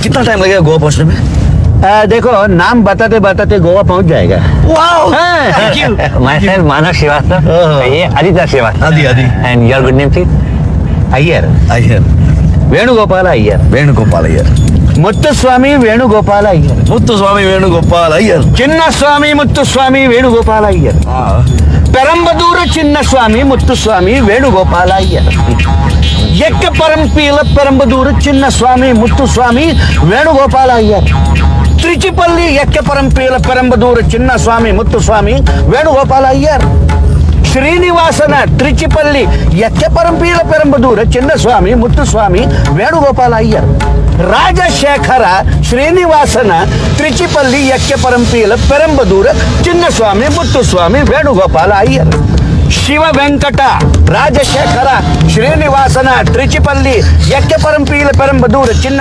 कितना टाइम लगेगा गोवा पहुंचने में? देखो नाम बताते बताते गोवा पहुंच जाएगा। Thank you. Myself Manav Srivastava. Oh. ये Aditya Srivastava. Adi. And your good name, please? Iyer, Ayer. Venugopal Iyer, Venugopal Iyer. Muthuswamy Venugopal Iyer, Muthuswamy Venugopal Iyer. Chinnaswamy Muthuswamy Venugopal Iyer, ಪೆರಂಬದೂರ Chinnaswamy Muthuswamy Venugopal Iyer, ಎಕ್ಕ ಪರಂಪೀಲ ಪೆರಂಬದೂರ ಚಿನ್ನಸ್ವಾಮಿ ಮುತ್ತುಸ್ವಾಮಿ ವೇಣುಗೋಪಾಲ ಅಯ್ಯರ್, ತ್ರಿಚಿಪಲ್ಲಿ ಎಕ್ಕ ಪರಂಪೀಲ ಪೆರಂಬದೂರ ಚಿನ್ನಸ್ವಾಮಿ ಮುತ್ತುಸ್ವಾಮಿ ವೇಣುಗೋಪಾಲ ಅಯ್ಯರ್, ಶ್ರೀನಿವಾಸನ ತ್ರಿಚಿಪಲ್ಲಿ ಎಕ್ಕೆ ಪರಂಪೀಲ ಪೆರಂಬದೂರ ಚಿನ್ನಸ್ವಾಮಿ ಮುತ್ತುಸ್ವಾಮಿ ವೇಣುಗೋಪಾಲ ಅಯ್ಯರ್, ರಾಜಶೇಖರ ಶ್ರೀನಿವಾಸನ ತ್ರಿಚಿಪಲ್ಲಿ ಎಕ್ಕೆ ಪರಂಪೀಲ ಪೆರಂಬದೂರ ಚಿನ್ನಸ್ವಾಮಿ ಮುತ್ತುಸ್ವಾಮಿ ವೇಣುಗೋಪಾಲ ಅಯ್ಯರ್, ಶಿವ ವೆಂಕಟ ರಾಜಶೇಖರ ಶ್ರೀನಿವಾಸನ ತ್ರಿಚಿಪಲ್ಲಿ ಎಕ್ಕೆ ಪರಂಪೀಲ ಪೆರಂಬದೂರ ಚಿನ್ನ